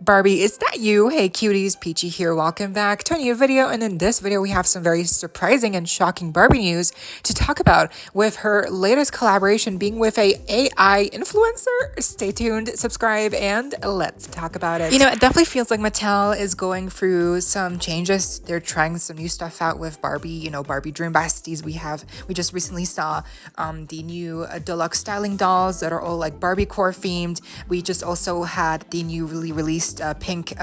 Barbie, is that you? Hey cuties, PeachY here. Welcome back to a new video. And in this video, we have some very surprising and shocking Barbie news to talk about, with her latest collaboration being with a AI influencer. Stay tuned, subscribe, and let's talk about it. You know, it definitely feels like Mattel is going through some changes. They're trying some new stuff out with Barbie, you know, Barbie Dream Besties. We just recently saw the new deluxe styling dolls that are all like Barbie core themed. We just also had the newly released pink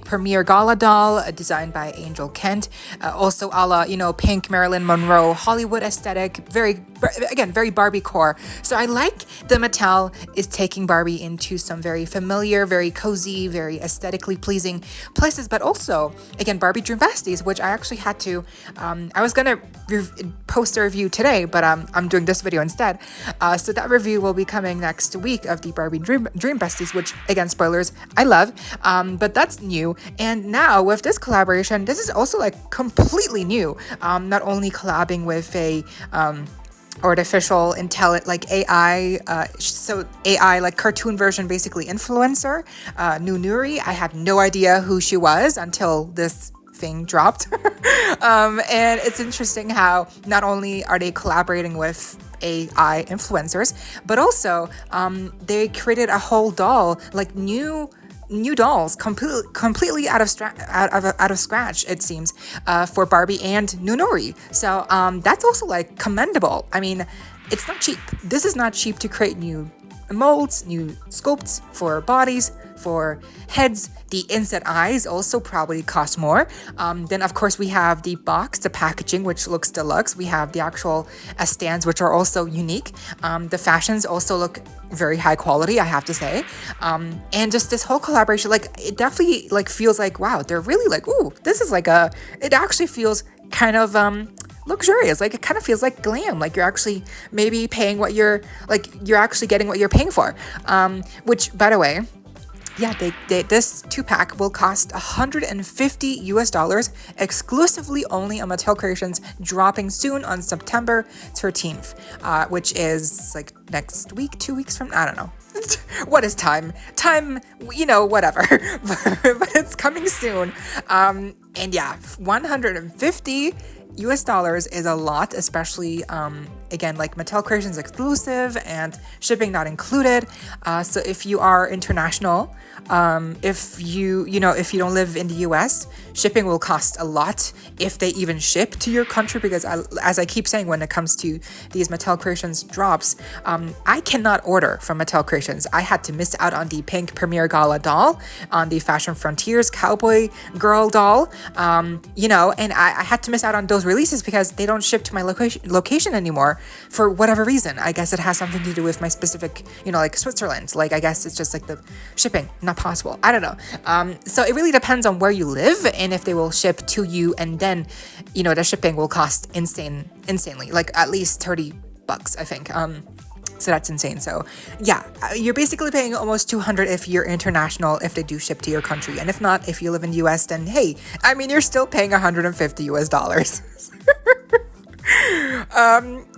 premiere gala doll designed by Angel Kent, also a la, you know, pink Marilyn Monroe Hollywood aesthetic, very Barbie core. So I like that Mattel is taking Barbie into some very familiar, very cozy, very aesthetically pleasing places, but also again Barbie Dream Besties, which I actually had to I was gonna post a review today, but I'm doing this video instead, so that review will be coming next week of the Barbie Dream Besties, which again, spoilers, I love, but that's new. And now with this collaboration, this is also like completely new, not only collabing with a artificial intelligent like AI, so AI like cartoon version basically influencer, Noonoouri. I had no idea who she was until this thing dropped. And it's interesting how not only are they collaborating with AI influencers, but also they created a whole doll, like new dolls, completely out of scratch, it seems, for Barbie and Noonoouri. So that's also like commendable. I mean, it's not cheap. This is not cheap to create new molds, new sculpts for bodies, for heads. The inset eyes also probably cost more. Then of course we have the box, the packaging, which looks deluxe. We have the actual stands, which are also unique. The fashions also look very high quality, I have to say. And just this whole collaboration, like it definitely like feels like, wow, they're really like, ooh, this is like it actually feels kind of luxurious. Like it kind of feels like glam, like you're actually maybe paying what you're actually getting what you're paying for, which by the way, yeah, this 2-pack will cost $150 exclusively only on Mattel Creations, dropping soon on September 13th, which is like next week, 2 weeks from, I don't know. What is time? Time, you know, whatever. But it's coming soon. And yeah, $150 is a lot, especially again, like Mattel Creations exclusive and shipping not included. So if you are international, if you don't live in the US, shipping will cost a lot if they even ship to your country, because as I keep saying, when it comes to these Mattel Creations drops, I cannot order from Mattel Creations. I had to miss out on the pink premiere gala doll, on the Fashion Frontiers cowboy girl doll, you know, and I had to miss out on those releases because they don't ship to my location anymore for whatever reason. I guess it has something to do with my specific, you know, like Switzerland. Like I guess it's just like the shipping not possible. I don't know. So it really depends on where you live and if they will ship to you, and then, you know, the shipping will cost insanely, like at least $30, I think. So that's insane. So yeah, you're basically paying almost $200 if you're international, if they do ship to your country. And if not, if you live in the US, then hey, I mean, you're still paying $150.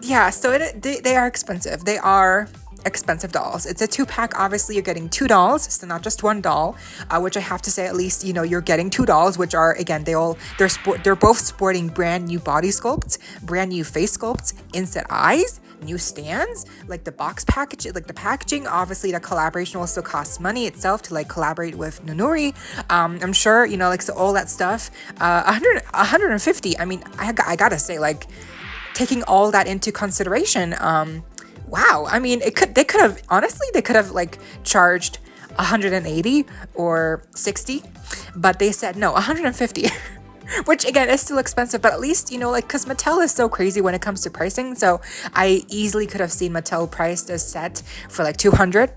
Yeah, so they are expensive. They are expensive dolls. It's a 2-pack. Obviously you're getting 2 dolls, so not just 1 doll, which I have to say, at least, you know, you're getting 2 dolls, which are, again, they're both sporting brand new body sculpts, brand new face sculpts, inset eyes, new stands, like the box package, like the packaging. Obviously the collaboration also costs money itself to like collaborate with Noonoouri. I'm sure, you know, like, so all that stuff, 150. I mean, I gotta say, like, taking all that into consideration, wow. I mean, they could have like charged 180 or 60, but they said no, 150. Which again is still expensive, but at least, you know, like, because Mattel is so crazy when it comes to pricing, so I easily could have seen Mattel priced a set for like 200,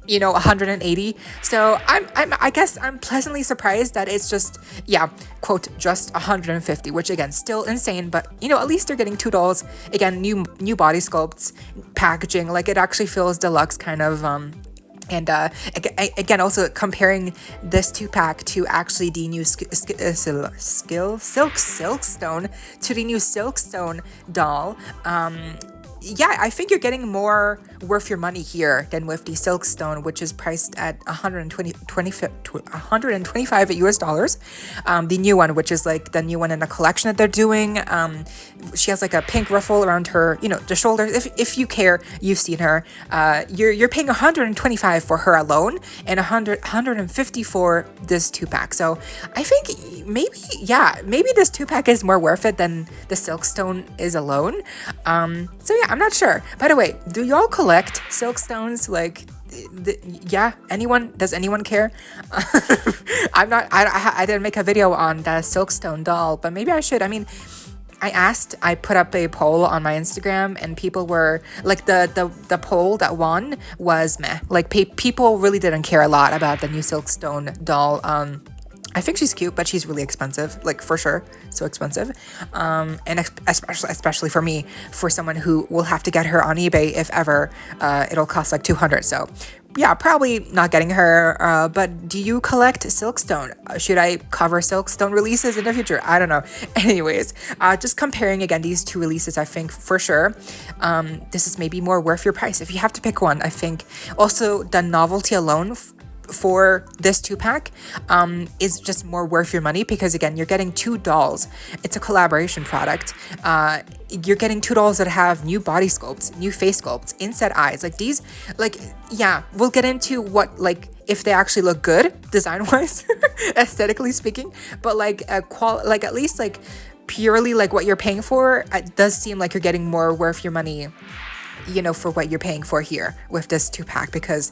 you know, 180. So I guess I'm pleasantly surprised that it's just, yeah, quote, just 150, which again, still insane, but you know, at least they're getting 2 dolls, again, new body sculpts, packaging, like it actually feels deluxe kind of, and again, also comparing this 2-pack to actually the new Silkstone, to the new Silkstone doll, yeah, I think you're getting more worth your money here than with the Silkstone, which is priced at 125 US dollars. The new one, which is like the new one in the collection that they're doing. She has like a pink ruffle around her, the shoulders. If you care, you've seen her. You're paying 125 for her alone, and 150 for this 2-pack. So I think maybe this 2-pack is more worth it than the Silkstone is alone. So yeah, I'm not sure. By the way, do y'all collect Silkstones? Like, does anyone care? I didn't make a video on the Silkstone doll, but maybe I should. I mean, I put up a poll on my Instagram, and people were like, the poll that won was meh. Like, people really didn't care a lot about the new Silkstone doll. I think she's cute, but she's really expensive, like, for sure, so expensive. And especially for me, for someone who will have to get her on eBay if ever, it'll cost like 200. So yeah, probably not getting her. But do you collect Silkstone? Should I cover Silkstone releases in the future? I don't know. Anyways, just comparing again these two releases, I think for sure, this is maybe more worth your price if you have to pick one. I think also the novelty alone for this 2-pack is just more worth your money, because again, you're getting 2 dolls. It's a collaboration product. You're getting 2 dolls that have new body sculpts, new face sculpts, inset eyes. Like these, like, yeah, we'll get into what, like, if they actually look good design wise, aesthetically speaking, but like like at least like purely like what you're paying for, it does seem like you're getting more worth your money, for what you're paying for here with this 2-pack, because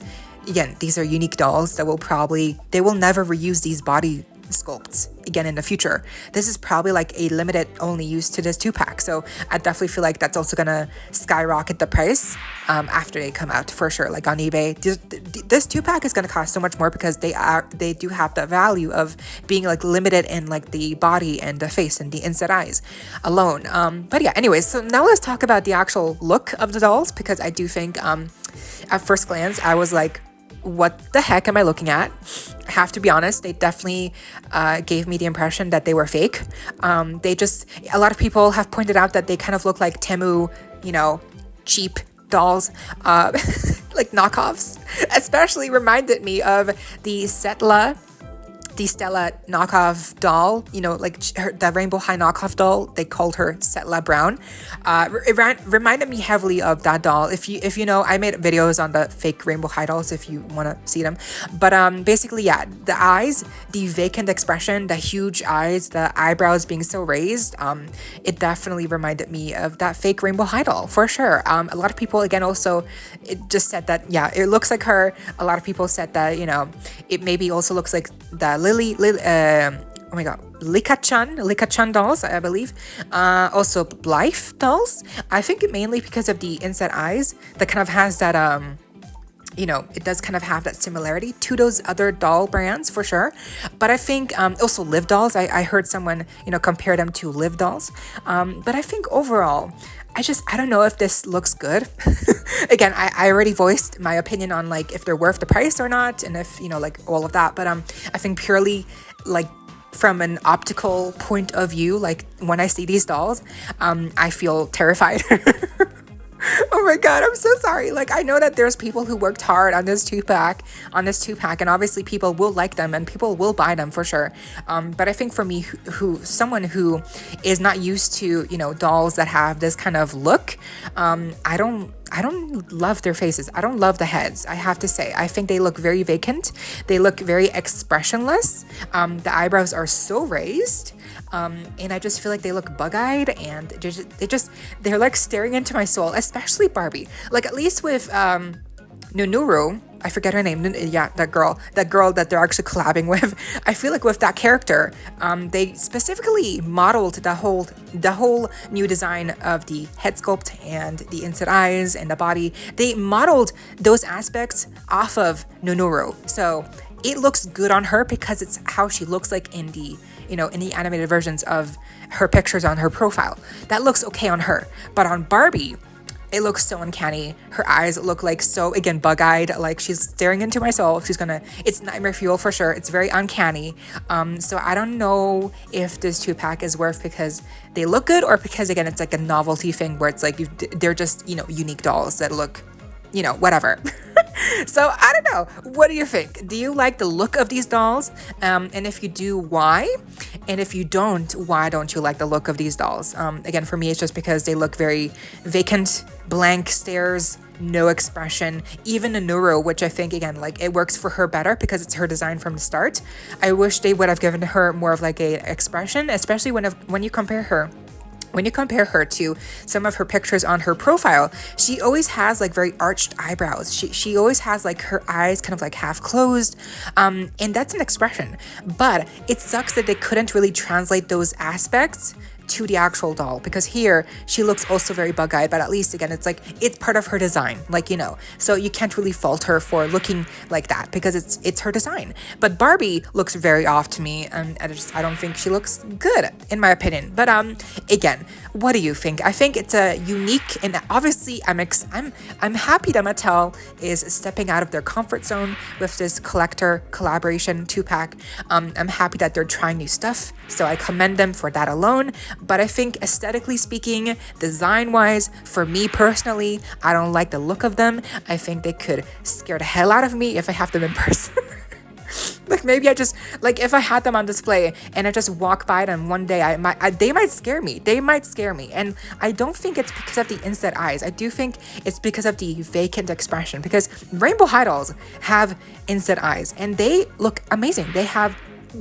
again, these are unique dolls that they will never reuse these body sculpts again in the future. This is probably like a limited only use to this 2-pack. So I definitely feel like that's also gonna skyrocket the price after they come out for sure. Like on eBay, this 2-pack is gonna cost so much more because they do have the value of being like limited in like the body and the face and the inside eyes alone. But yeah, anyways, so now let's talk about the actual look of the dolls, because I do think at first glance I was like, what the heck am I looking at? I have to be honest, they definitely gave me the impression that they were fake. A lot of people have pointed out that they kind of look like Temu, cheap dolls, like knockoffs. Especially reminded me of the Stella knockoff doll, like the Rainbow High knockoff doll. They called her Setla Brown. It reminded me heavily of that doll. If you know, I made videos on the fake Rainbow High dolls if you want to see them. But basically, yeah, the eyes, the vacant expression, the huge eyes, the eyebrows being so raised, it definitely reminded me of that fake Rainbow High doll for sure. A lot of people again also it just said that, yeah, it looks like her. A lot of people said that, it maybe also looks like the Lika-chan dolls, I believe. Also Blythe dolls. I think mainly because of the inside eyes that kind of has that it does kind of have that similarity to those other doll brands for sure. But I think also Live dolls, I heard someone compare them to Live dolls. But I think overall, I don't know if this looks good. Again, I already voiced my opinion on like if they're worth the price or not, and if like all of that. But I think purely like from an optical point of view, like when I see these dolls, I feel terrified. Oh my god, I'm so sorry. Like, I know that there's people who worked hard on this 2-pack, and obviously people will like them and people will buy them for sure. But I think for me, someone who is not used to, dolls that have this kind of look, I don't love their faces. I don't love the heads, I have to say. I think they look very vacant. They look very expressionless. The eyebrows are so raised. And I just feel like they look bug-eyed, and they're like staring into my soul, especially Barbie. Like, at least with noonoouri, I forget her name. Yeah, that girl that they're actually collabing with. I feel like with that character, they specifically modeled the whole new design of the head sculpt and the inside eyes and the body. They modeled those aspects off of noonoouri. So it looks good on her because it's how she looks like in the in the animated versions of her pictures on her profile. That looks okay on her. But on Barbie, It looks so uncanny. Her eyes look like so, again, bug-eyed, like she's staring into my soul. It's nightmare fuel for sure. It's very uncanny. So I don't know if this 2-pack is worth because they look good or because, again, it's like a novelty thing where it's like they're just, unique dolls that look, whatever. So I don't know. What do you think? Do you like the look of these dolls? And if you do, why? And if you don't, why don't you like the look of these dolls? Again, for me, it's just because they look very vacant, blank stares, no expression. Even Noonoouri, which I think, again, like it works for her better because it's her design from the start. I wish they would have given her more of like a expression, especially when you compare her. When you compare her to some of her pictures on her profile, she always has like very arched eyebrows. She always has like her eyes kind of like half closed. And that's an expression. But it sucks that they couldn't really translate those aspects to the actual doll, because here she looks also very bug-eyed, but at least, again, it's like it's part of her design, so you can't really fault her for looking like that because it's her design. But Barbie looks very off to me, and I don't think she looks good in my opinion. But again, what do you think? I think it's a unique, and obviously I'm happy that Mattel is stepping out of their comfort zone with this collector collaboration 2-pack. I'm happy that they're trying new stuff, so I commend them for that alone. But I think aesthetically speaking, design-wise, for me personally, I don't like the look of them. I think they could scare the hell out of me if I have them in person. Like maybe I just, like if I had them on display and I just walk by them one day, they might scare me. They might scare me. And I don't think it's because of the inset eyes. I do think it's because of the vacant expression, because Rainbow High dolls have inset eyes and they look amazing. They have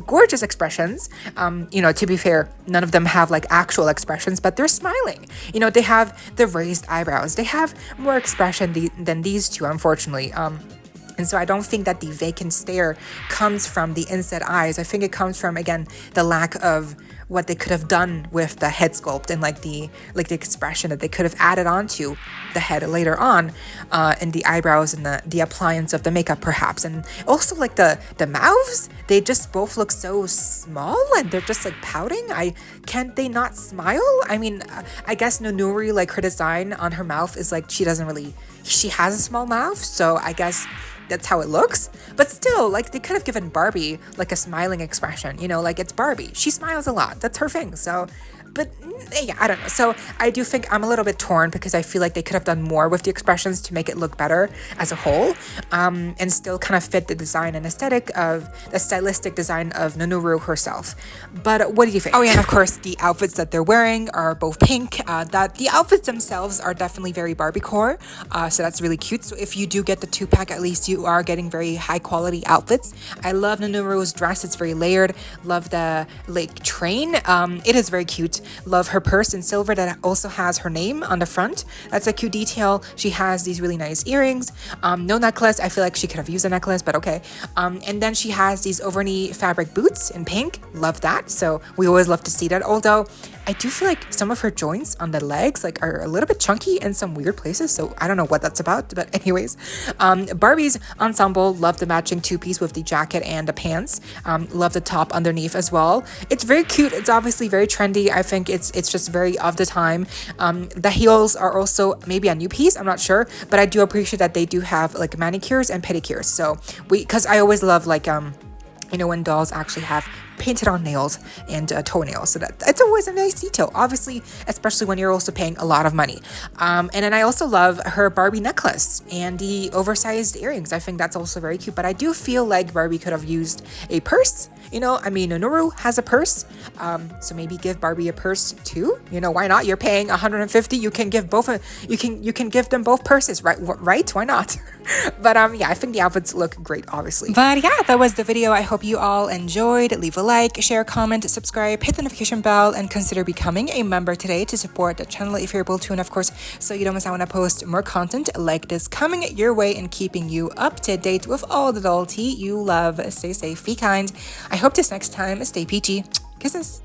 gorgeous expressions. To be fair, none of them have like actual expressions, but they're smiling. They have the raised eyebrows. They have more expression than these two, unfortunately. And so I don't think that the vacant stare comes from the inset eyes. I think it comes from, again, the lack of what they could have done with the head sculpt and like the expression that they could have added onto the head later on, and the eyebrows and the appliance of the makeup perhaps. And also like the mouths, they just both look so small and they're just like pouting. Can't they not smile? I mean, I guess Noonoouri, like her design on her mouth is like she has a small mouth, so I guess that's how it looks. But still, like they could have given Barbie like a smiling expression, like it's Barbie. She smiles a lot. That's her thing. So, but yeah, I don't know. So I do think I'm a little bit torn because I feel like they could have done more with the expressions to make it look better as a whole, and still kind of fit the design and aesthetic of the stylistic design of Noonoouri herself. But what do you think? Oh yeah, and of course the outfits that they're wearing are both pink. That the outfits themselves are definitely very Barbie core. So that's really cute. So if you do get the 2-pack, at least you are getting very high quality outfits. I love Noonooru's dress. It's very layered. Love the like train. It is very cute. Love her purse in silver that also has her name on the front. That's a cute detail. She has these really nice earrings. No necklace. I feel like she could have used a necklace, but okay. And then she has these over-knee fabric boots in pink. Love that. So we always love to see that. Although I do feel like some of her joints on the legs like are a little bit chunky in some weird places. So I don't know what that's about. But anyways, Barbie's ensemble. Love the matching 2-piece with the jacket and the pants. Love the top underneath as well. It's very cute. It's obviously very trendy. I think it's just very of the time. The heels are also maybe a new piece. I'm not sure, but I do appreciate that they do have like manicures and pedicures. So because I always love like when dolls actually have painted on nails and toenails, so that's always a nice detail, obviously, especially when you're also paying a lot of money. And then I also love her Barbie necklace and the oversized earrings. I think that's also very cute, but I do feel like Barbie could have used a purse. Noonoouri has a purse, so maybe give Barbie a purse too. Why not? You're paying $150. You can give you can give them both purses, right? Why not? But yeah, I think the outfits look great, obviously. But yeah, that was the video. I hope you all enjoyed. Leave a like, share, comment, subscribe, hit the notification bell, and consider becoming a member today to support the channel if you're able to, and of course, so you don't miss out when I post more content like this coming your way and keeping you up to date with all the doll tea you love. Stay safe, be kind. I hope this next time, stay peachy. Kisses.